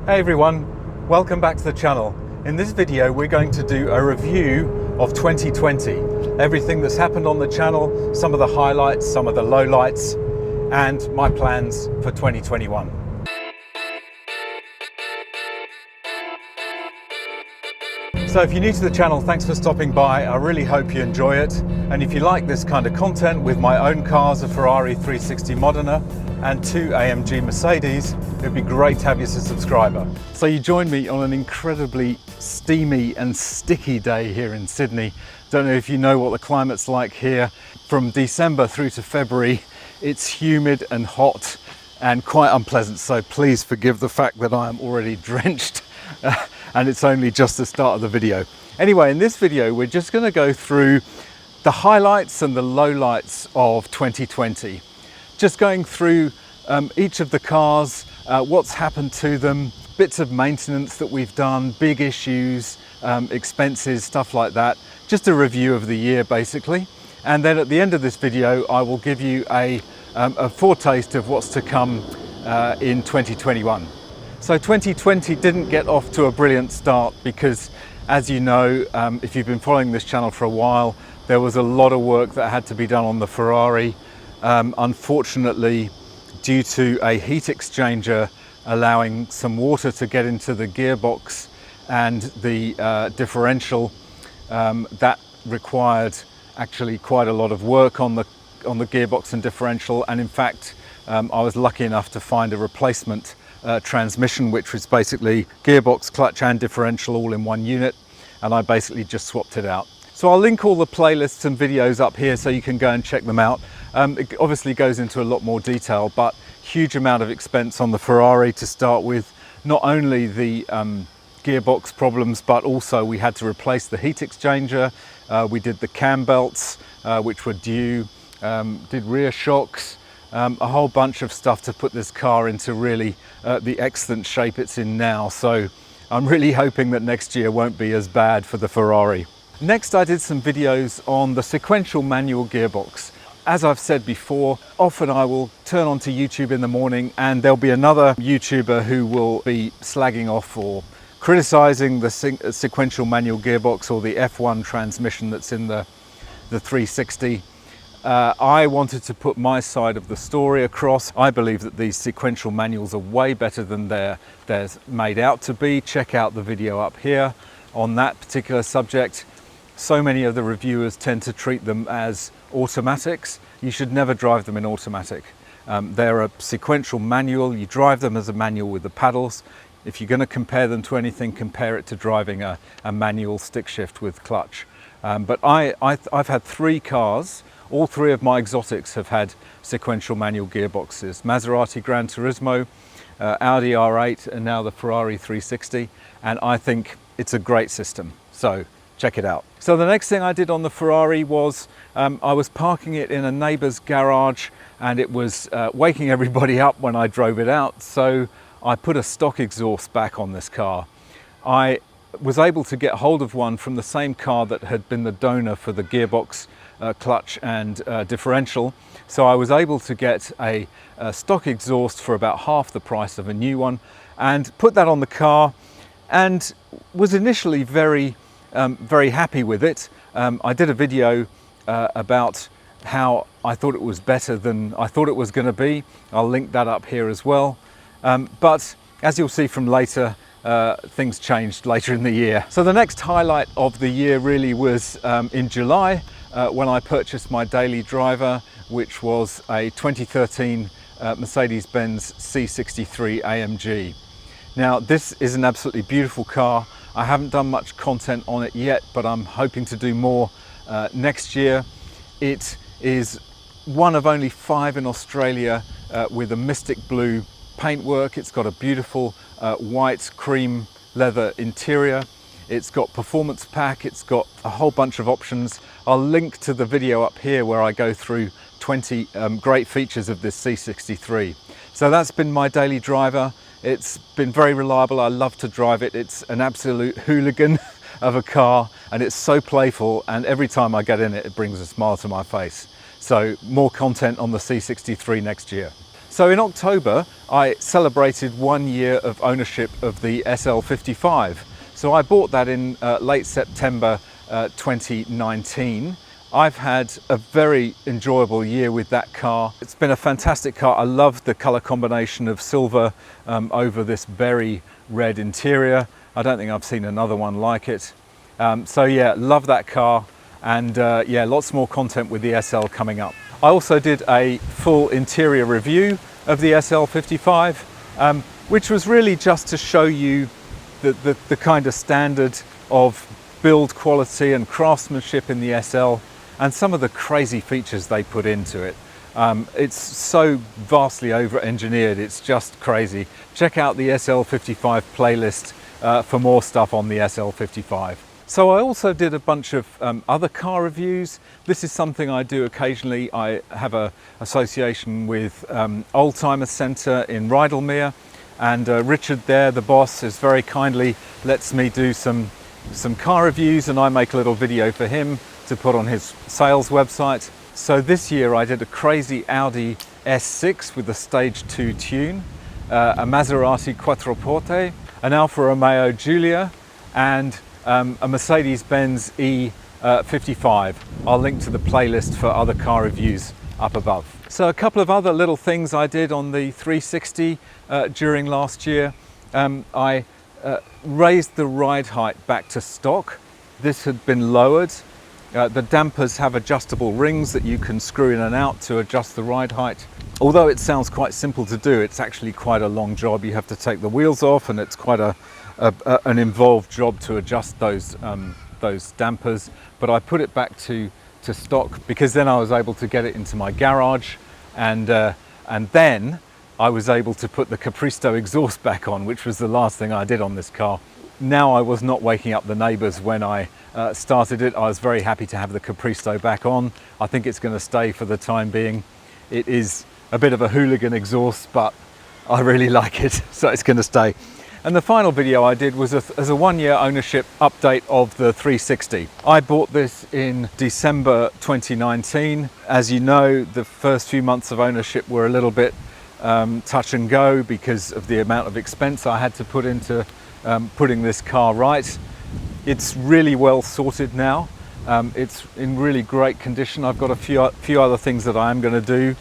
Hey everyone, welcome back to the channel. In this video we're going to do a review of 2020. Everything that's happened on the channel, some of the highlights, some of the lowlights, and my plans for 2021. So if you're new to the channel, thanks for stopping by. I really hope you enjoy it. And if you like this kind of content with my own cars, a Ferrari 360 Modena and 2 AMG Mercedes, it'd be great to have you as a subscriber. So you joined me on an incredibly steamy and sticky day here in Sydney. Don't know if you know what the climate's like here. From December through to February, it's humid and hot and quite unpleasant. So please forgive the fact that I am already drenched. And it's only just the start of the video. Anyway, in this video, we're just going to go through the highlights and the lowlights of 2020. Just going through each of the cars, what's happened to them, bits of maintenance that we've done, big issues, expenses, stuff like that. Just a review of the year, basically. And then at the end of this video, I will give you a foretaste of what's to come in 2021. So 2020 didn't get off to a brilliant start because, as you know, if you've been following this channel for a while, there was a lot of work that had to be done on the Ferrari. Unfortunately, due to a heat exchanger allowing some water to get into the gearbox and the differential, that required actually quite a lot of work on the gearbox and differential. And in fact, I was lucky enough to find a replacement transmission, which was basically gearbox, clutch and differential all in one unit, and I basically just swapped it out. So I'll link all the playlists and videos up here so you can go and check them out. It obviously goes into a lot more detail, but huge amount of expense on the Ferrari to start with. Not only the gearbox problems, but also we had to replace the heat exchanger. We did the cam belts, which were due, did rear shocks, a whole bunch of stuff to put this car into really the excellent shape it's in now. So I'm really hoping that next year won't be as bad for the Ferrari. Next, I did some videos on the sequential manual gearbox. As I've said before, often I will turn onto YouTube in the morning and there'll be another YouTuber who will be slagging off or criticizing the sequential manual gearbox or the F1 transmission that's in the 360. I wanted to put my side of the story across. I believe that these sequential manuals are way better than they're made out to be. Check out the video up here on that particular subject. So many of the reviewers tend to treat them as automatics. You should never drive them in automatic. They're a sequential manual. You drive them as a manual with the paddles. If you're going to compare them to anything, compare it to driving a manual stick shift with clutch. But I've had 3 cars. All 3 of my exotics have had sequential manual gearboxes. Maserati Gran Turismo, Audi R8, and now the Ferrari 360. And I think it's a great system. So check it out. So the next thing I did on the Ferrari was I was parking it in a neighbor's garage and it was waking everybody up when I drove it out. So I put a stock exhaust back on this car. I was able to get hold of one from the same car that had been the donor for the gearbox, clutch and differential. So I was able to get a stock exhaust for about half the price of a new one and put that on the car, and was initially very happy with it. I did a video about how I thought it was better than I thought it was going to be. I'll link that up here as well. But as you'll see from later, things changed later in the year. So the next highlight of the year really was in July when I purchased my daily driver, which was a 2013 Mercedes-Benz C63 AMG. Now this is an absolutely beautiful car. I haven't done much content on it yet, but I'm hoping to do more next year. It is one of only 5 in Australia with a mystic blue paintwork. It's got a beautiful white cream leather interior. It's got performance pack. It's got a whole bunch of options. I'll link to the video up here where I go through 20 great features of this C63. So that's been my daily driver. It's been very reliable. I love to drive it. It's an absolute hooligan of a car and it's so playful, and every time I get in it, it brings a smile to my face. So more content on the C63 next year. So in October, I celebrated 1 year of ownership of the SL55. So I bought that in late September 2019. I've had a very enjoyable year with that car. It's been a fantastic car. I love the color combination of silver over this berry red interior. I don't think I've seen another one like it. So yeah, love that car. And yeah, lots more content with the SL coming up. I also did a full interior review of the SL55, which was really just to show you the kind of standard of build quality and craftsmanship in the SL and some of the crazy features they put into it. It's so vastly over-engineered, it's just crazy. Check out the SL55 playlist for more stuff on the SL55. So I also did a bunch of other car reviews. This is something I do occasionally. I have an association with Oldtimer Centre in Rydalmere, and Richard there, the boss, is very kindly lets me do some car reviews, and I make a little video for him to put on his sales website. So this year I did a crazy Audi S6 with a Stage 2 tune, a Maserati Quattroporte, an Alfa Romeo Giulia, and a Mercedes-Benz E55. I'll link to the playlist for other car reviews up above. So a couple of other little things I did on the 360 during last year. I raised the ride height back to stock. This had been lowered. The dampers have adjustable rings that you can screw in and out to adjust the ride height. Although it sounds quite simple to do, it's actually quite a long job. You have to take the wheels off, and it's quite an involved job to adjust those dampers. But I put it back to stock because then I was able to get it into my garage, and then I was able to put the Capristo exhaust back on, which was the last thing I did on this car. Now I was not waking up the neighbours when I started it. I was very happy to have the Capristo back on. I think it's going to stay for the time being. It is a bit of a hooligan exhaust, but I really like it, so it's going to stay. And the final video I did was as a 1 year ownership update of the 360. I bought this in December 2019. As you know, the first few months of ownership were a little bit touch and go because of the amount of expense I had to put into putting this car right. It's really well sorted now. It's in really great condition. I've got a few other things that I am going to do,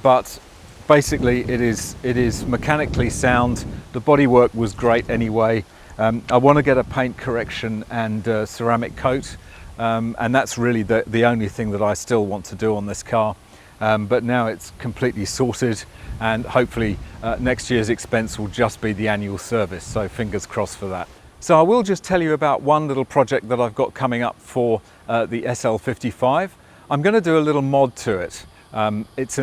but basically it is mechanically sound. The bodywork was great anyway. I want to get a paint correction and ceramic coat, and that's really the only thing that I still want to do on this car. But now it's completely sorted, and hopefully next year's expense will just be the annual service, so fingers crossed for that. So I will just tell you about one little project that I've got coming up for the SL55. I'm going to do a little mod to it. It's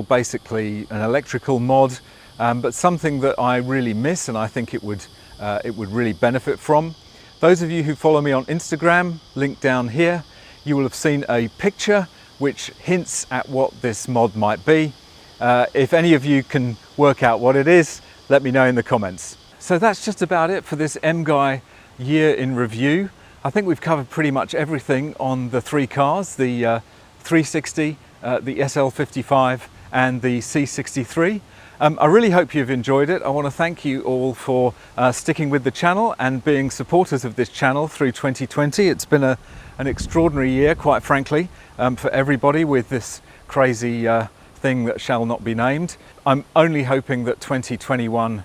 basically an electrical mod, but something that I really miss, and I think it would really benefit from. Those of you who follow me on Instagram, link down here, you will have seen a picture which hints at what this mod might be. If any of you can work out what it is, let me know in the comments. So that's just about it for this MGUY year in review. I think we've covered pretty much everything on the three cars, the 360, the SL55 and the C63. I really hope you've enjoyed it. I want to thank you all for sticking with the channel and being supporters of this channel through 2020. It's been an extraordinary year, quite frankly, for everybody with this crazy thing that shall not be named. I'm only hoping that 2021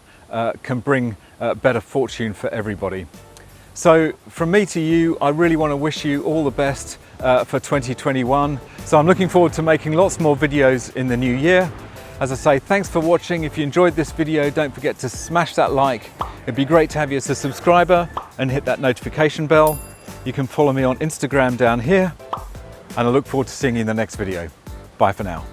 can bring better fortune for everybody. So from me to you, I really want to wish you all the best for 2021. So I'm looking forward to making lots more videos in the new year. As I say, thanks for watching. If you enjoyed this video, don't forget to smash that like. It'd be great to have you as a subscriber and hit that notification bell. You can follow me on Instagram down here, and I look forward to seeing you in the next video. Bye for now.